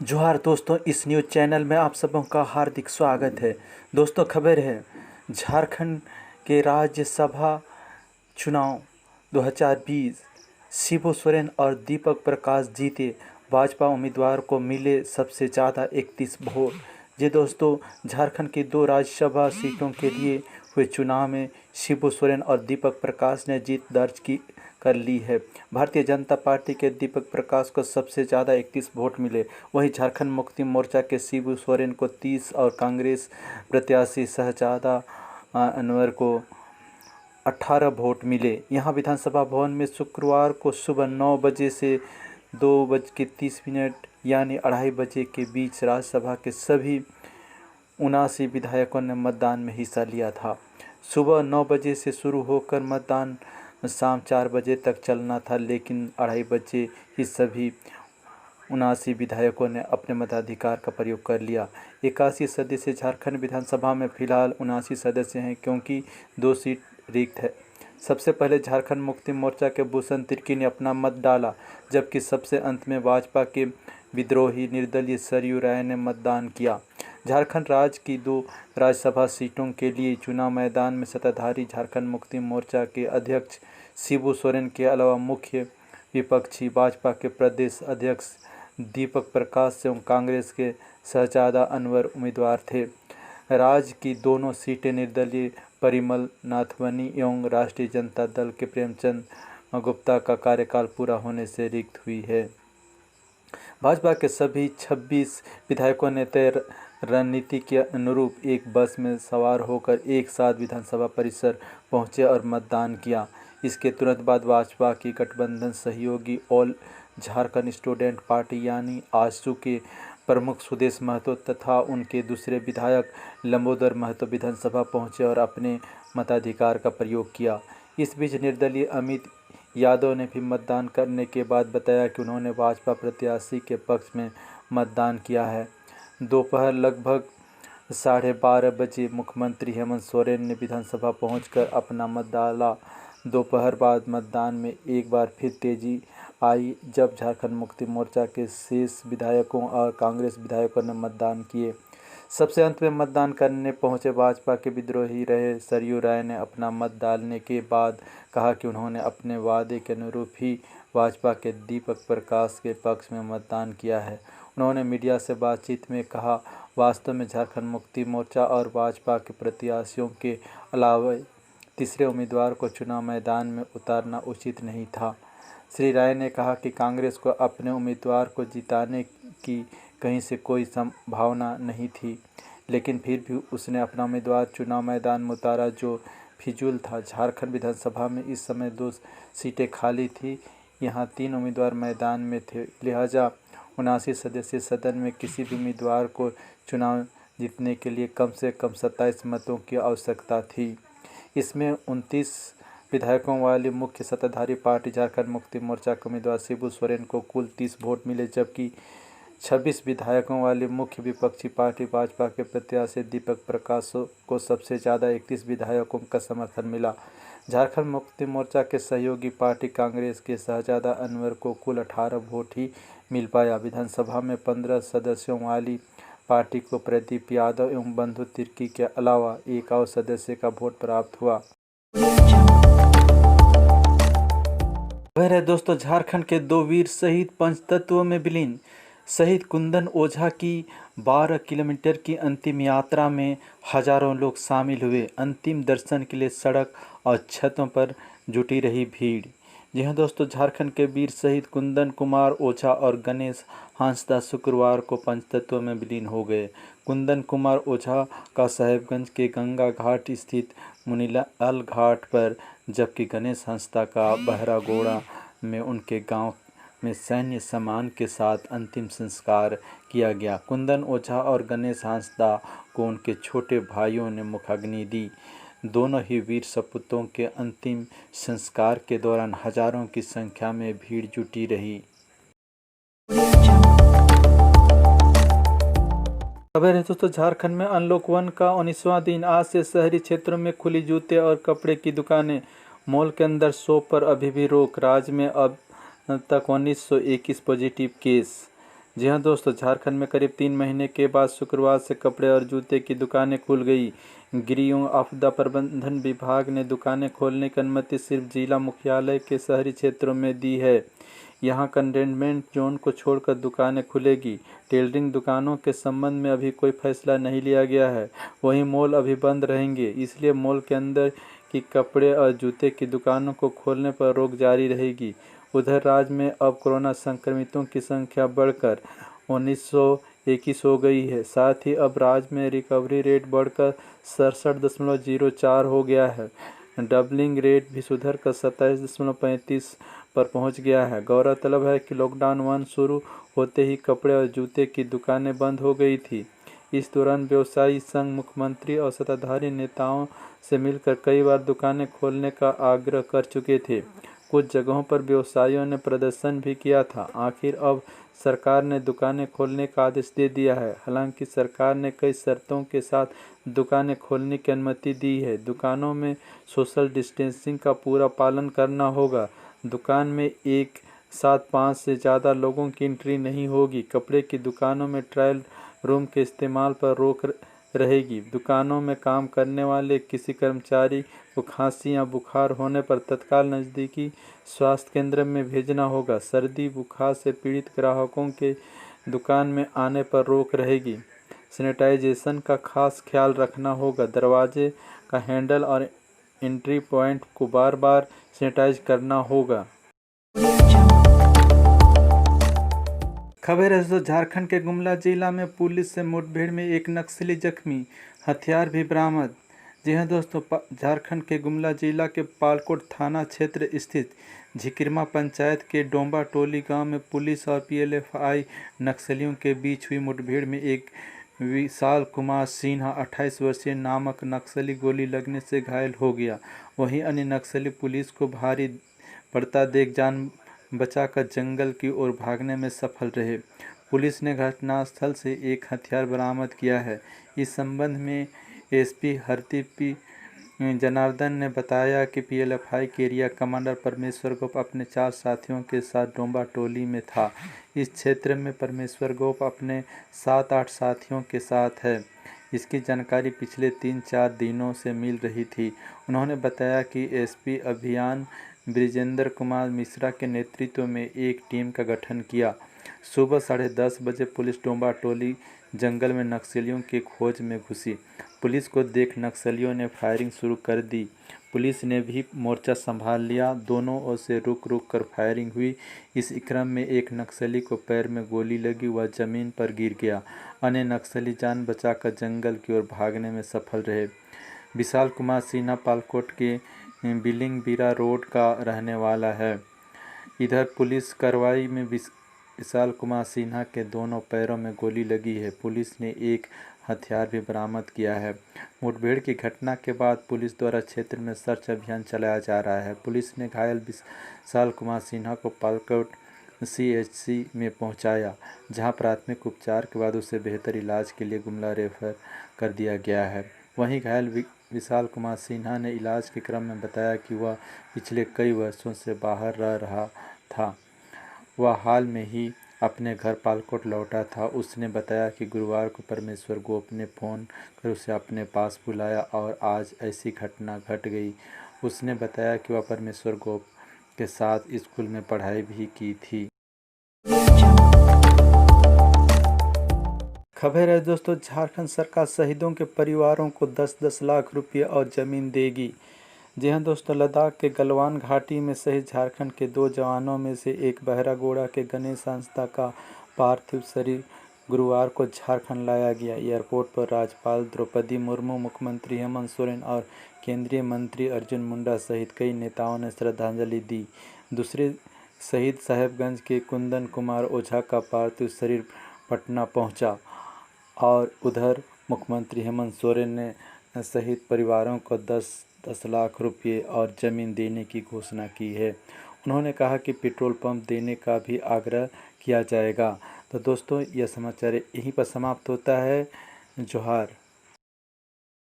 जोहार दोस्तों, इस न्यूज़ चैनल में आप सबों का हार्दिक स्वागत है। दोस्तों, खबर है झारखंड के राज्यसभा चुनाव 2020 शिबू सोरेन और दीपक प्रकाश जीते। भाजपा उम्मीदवार को मिले सबसे ज़्यादा 31 वोट। जी दोस्तों, झारखंड की 2 राज्यसभा सीटों के लिए हुए चुनाव में शिबू सोरेन और दीपक प्रकाश ने जीत दर्ज कर ली है। भारतीय जनता पार्टी के दीपक प्रकाश को सबसे ज़्यादा 31 वोट मिले। वहीं झारखंड मुक्ति मोर्चा के शिबू सोरेन को 30 और कांग्रेस प्रत्याशी शहजादा अनवर को 18 वोट मिले। यहाँ विधानसभा भवन में शुक्रवार को सुबह 9 बजे से 2:30 यानी 2:30 बजे के बीच राज्यसभा के सभी 79 विधायकों ने मतदान में हिस्सा लिया था। सुबह 9 बजे से शुरू होकर मतदान शाम 4 बजे तक चलना था, लेकिन 2:30 बजे ही सभी 79 विधायकों ने अपने मताधिकार का प्रयोग कर लिया। 81 सदस्य झारखंड विधानसभा में फिलहाल 79 सदस्य हैं, क्योंकि 2 सीट रिक्त है। सबसे पहले झारखंड मुक्ति मोर्चा के भूषण तिर्की ने अपना मत डाला, जबकि सबसे अंत में भाजपा के विद्रोही निर्दलीय सरयू राय ने मतदान किया। झारखंड राज्य की 2 राज्यसभा सीटों के लिए चुनाव मैदान में सत्ताधारी झारखंड मुक्ति मोर्चा के अध्यक्ष शिबू सोरेन के अलावा मुख्य विपक्षी भाजपा के प्रदेश अध्यक्ष दीपक प्रकाश एवं कांग्रेस के शहजादा अनवर उम्मीदवार थे। राज्य की दोनों सीटें निर्दलीय परिमल नाथवनी एवं राष्ट्रीय जनता दल के प्रेमचंद गुप्ता का कार्यकाल पूरा होने से रिक्त हुई है। भाजपा के सभी 26 विधायकों ने तय रणनीति के अनुरूप एक बस में सवार होकर एक साथ विधानसभा परिसर पहुंचे और मतदान किया। इसके तुरंत बाद भाजपा की गठबंधन सहयोगी ऑल झारखंड स्टूडेंट पार्टी यानी आजसू के प्रमुख सुदेश महतो तथा उनके दूसरे विधायक लंबोदर महतो विधानसभा पहुंचे और अपने मताधिकार का प्रयोग किया। इस बीच निर्दलीय अमित यादव ने भी मतदान करने के बाद बताया कि उन्होंने भाजपा प्रत्याशी के पक्ष में मतदान किया है। दोपहर लगभग 12:30 बजे मुख्यमंत्री हेमंत सोरेन ने विधानसभा पहुंचकर अपना मत डाला। दोपहर बाद मतदान में एक बार फिर तेजी आई, जब झारखंड मुक्ति मोर्चा के शेष विधायकों और कांग्रेस विधायकों ने मतदान किए। सबसे अंत में मतदान करने पहुंचे भाजपा के विद्रोही रहे सरयू राय ने अपना मत डालने के बाद कहा कि उन्होंने अपने वादे के अनुरूप ही भाजपा के दीपक प्रकाश के पक्ष में मतदान किया है। उन्होंने मीडिया से बातचीत में कहा, वास्तव में झारखंड मुक्ति मोर्चा और भाजपा के प्रत्याशियों के अलावा तीसरे उम्मीदवार को चुनाव मैदान में उतारना उचित नहीं था। श्री राय ने कहा कि कांग्रेस को अपने उम्मीदवार को जिताने की कहीं से कोई संभावना नहीं थी, लेकिन फिर भी उसने अपना उम्मीदवार चुनाव मैदान में उतारा, जो फिजूल था। झारखंड विधानसभा में इस समय 2 सीटें खाली थी। यहाँ 3 उम्मीदवार मैदान में थे, लिहाजा 79 सदस्यीय सदन में किसी भी उम्मीदवार को चुनाव जीतने के लिए कम से कम 27 मतों की आवश्यकता थी। इसमें 29 विधायकों वाली मुख्य सत्ताधारी पार्टी झारखंड मुक्ति मोर्चा के उम्मीदवार शिबू सोरेन को कुल 30 वोट मिले, जबकि 26 विधायकों वाली मुख्य विपक्षी पार्टी भाजपा के प्रत्याशी दीपक प्रकाश को सबसे ज़्यादा 31 विधायकों का समर्थन मिला। झारखंड मुक्ति मोर्चा के सहयोगी पार्टी कांग्रेस के शहजादा अनवर को कुल 18 वोट ही मिल पाया। विधानसभा में 15 सदस्यों वाली पार्टी को प्रदीप यादव एवं बंधु तिर्की के अलावा एक और सदस्य का वोट प्राप्त हुआ। खबर है दोस्तों, झारखंड के 2 वीर शहीद पंचतत्वों में विलीन। शहीद कुंदन ओझा की 12 किलोमीटर की अंतिम यात्रा में हजारों लोग शामिल हुए। अंतिम दर्शन के लिए सड़क और छतों पर जुटी रही भीड़। जी हाँ दोस्तों, झारखंड के वीर शहीद कुंदन कुमार ओझा और गणेश हांसदा शुक्रवार को पंचतत्व में विलीन हो गए। कुंदन कुमार ओझा का साहेबगंज के गंगा घाट स्थित मुनीलाल घाट पर, जबकि गणेश हांसदा का बहरागोड़ा में उनके गांव में सैन्य सम्मान के साथ अंतिम संस्कार किया गया। कुंदन ओझा और गणेश हांसदा को उनके छोटे भाइयों ने मुखाग्नि दी। दोनों ही वीर सपूतों के अंतिम संस्कार के दौरान हजारों की संख्या में भीड़ जुटी रही। खबर है दोस्तों, झारखंड में अनलॉक 1 का 19वां दिन। आज से शहरी क्षेत्रों में खुली जूते और कपड़े की दुकानें। मॉल के अंदर शॉप पर अभी भी रोक। राज्य में अब तक 1921 पॉजिटिव केस। जी हाँ दोस्तों, झारखंड में करीब 3 महीने के बाद शुक्रवार से कपड़े और जूते की दुकानें खुल गई। गिरियों आपदा प्रबंधन विभाग ने दुकानें खोलने की अनुमति सिर्फ जिला मुख्यालय के शहरी क्षेत्रों में दी है। यहाँ कंटेनमेंट जोन को छोड़कर दुकानें खुलेगी। टेलरिंग दुकानों के संबंध में अभी कोई फैसला नहीं लिया गया है। वहीं मॉल अभी बंद रहेंगे, इसलिए मॉल के अंदर की कपड़े और जूते की दुकानों को खोलने पर रोक जारी रहेगी। उधर राज्य में अब कोरोना संक्रमितों की संख्या बढ़कर 1921 हो गई है। साथ ही अब राज्य में रिकवरी रेट बढ़कर 67.04 हो गया है। डबलिंग रेट भी सुधर कर 27.35 पर पहुंच गया है। गौरतलब है कि लॉकडाउन 1 शुरू होते ही कपड़े और जूते की दुकानें बंद हो गई थी। इस दौरान व्यवसायी संघ मुख्यमंत्री और सत्ताधारी नेताओं से मिलकर कई बार दुकानें खोलने का आग्रह कर चुके थे। कुछ जगहों पर व्यवसायियों ने प्रदर्शन भी किया था। आखिर अब सरकार ने दुकानें खोलने का आदेश दे दिया है। हालांकि सरकार ने कई शर्तों के साथ दुकानें खोलने की अनुमति दी है। दुकानों में सोशल डिस्टेंसिंग का पूरा पालन करना होगा। दुकान में एक साथ 5 से ज़्यादा लोगों की एंट्री नहीं होगी। कपड़े की दुकानों में ट्रायल रूम के इस्तेमाल पर रोक रहेगी। दुकानों में काम करने वाले किसी कर्मचारी को खांसी या बुखार होने पर तत्काल नज़दीकी स्वास्थ्य केंद्र में भेजना होगा। सर्दी बुखार से पीड़ित ग्राहकों के दुकान में आने पर रोक रहेगी। सैनिटाइजेशन का खास ख्याल रखना होगा। दरवाजे का हैंडल और एंट्री पॉइंट को बार बार सैनिटाइज करना होगा। खबर है दोस्तों, झारखंड के गुमला जिला में पुलिस से मुठभेड़ में एक नक्सली जख्मी, हथियार भी बरामद। जी हाँ दोस्तों, झारखंड के गुमला जिला के पालकोट थाना क्षेत्र स्थित झिकिरमा पंचायत के डोंबा टोली गांव में पुलिस और पीएलएफआई नक्सलियों के बीच हुई मुठभेड़ में एक विशाल कुमार सिन्हा 28 वर्षीय नामक नक्सली गोली लगने से घायल हो गया। वहीं अन्य नक्सली पुलिस को भारी पड़ता देख जान बचाकर जंगल की ओर भागने में सफल रहे। पुलिस ने घटनास्थल से एक हथियार बरामद किया है। इस संबंध में एसपी हरदीप जनार्दन ने बताया कि पीएलएफआई के एरिया कमांडर परमेश्वर गोप अपने 4 साथियों के साथ डोंबा टोली में था। इस क्षेत्र में परमेश्वर गोप अपने 7-8 साथियों के साथ है। इसकी जानकारी पिछले 3-4 दिनों से मिल रही थी। उन्होंने बताया कि एसपी अभियान ब्रिजेंद्र कुमार मिश्रा के नेतृत्व में एक टीम का गठन किया। सुबह 10:30 बजे पुलिस डोंबा टोली जंगल में नक्सलियों की खोज में घुसी। पुलिस को देख नक्सलियों ने फायरिंग शुरू कर दी। पुलिस ने भी मोर्चा संभाल लिया। दोनों ओर से रुक रुक कर फायरिंग हुई। इस क्रम में एक नक्सली को पैर में गोली लगी, वह जमीन पर गिर गया। अन्य नक्सली जान बचाकर जंगल की ओर भागने में सफल रहे। विशाल कुमार सिन्हा पालकोट के बिलिंगबीरा रोड का रहने वाला है। इधर पुलिस कार्रवाई में विशाल कुमार सिन्हा के दोनों पैरों में गोली लगी है। पुलिस ने एक हथियार भी बरामद किया है। मुठभेड़ की घटना के बाद पुलिस द्वारा क्षेत्र में सर्च अभियान चलाया जा रहा है। पुलिस ने घायल विशाल कुमार सिन्हा को पालकोट सीएचसी में पहुंचाया, जहां प्राथमिक उपचार के बाद उसे बेहतर इलाज के लिए गुमला रेफर कर दिया गया है। वहीं घायल विशाल कुमार सिन्हा ने इलाज के क्रम में बताया कि वह पिछले कई वर्षों से बाहर रह रहा था। वह हाल में ही अपने घर पालकोट लौटा था। उसने बताया कि गुरुवार को परमेश्वर गोप ने फ़ोन कर उसे अपने पास बुलाया और आज ऐसी घटना घट गई। उसने बताया कि वह परमेश्वर गोप के साथ स्कूल में पढ़ाई भी की थी। खबर है दोस्तों, झारखंड सरकार शहीदों के परिवारों को 10-10 लाख रुपये और ज़मीन देगी। जी हाँ दोस्तों, लद्दाख के गलवान घाटी में शहीद झारखंड के 2 जवानों में से एक बहरागोड़ा के गणेश संस्था का पार्थिव शरीर गुरुवार को झारखंड लाया गया। एयरपोर्ट पर राज्यपाल द्रौपदी मुर्मू, मुख्यमंत्री हेमंत सोरेन और केंद्रीय मंत्री अर्जुन मुंडा सहित कई नेताओं ने श्रद्धांजलि दी। दूसरे शहीद साहेबगंज के कुंदन कुमार ओझा का पार्थिव शरीर पटना पहुंचा और उधर मुख्यमंत्री हेमंत सोरेन ने शहीद परिवारों को 10-10 लाख रुपये और ज़मीन देने की घोषणा की है। उन्होंने कहा कि पेट्रोल पंप देने का भी आग्रह किया जाएगा। तो दोस्तों, यह समाचार यहीं पर समाप्त होता है। जोहार।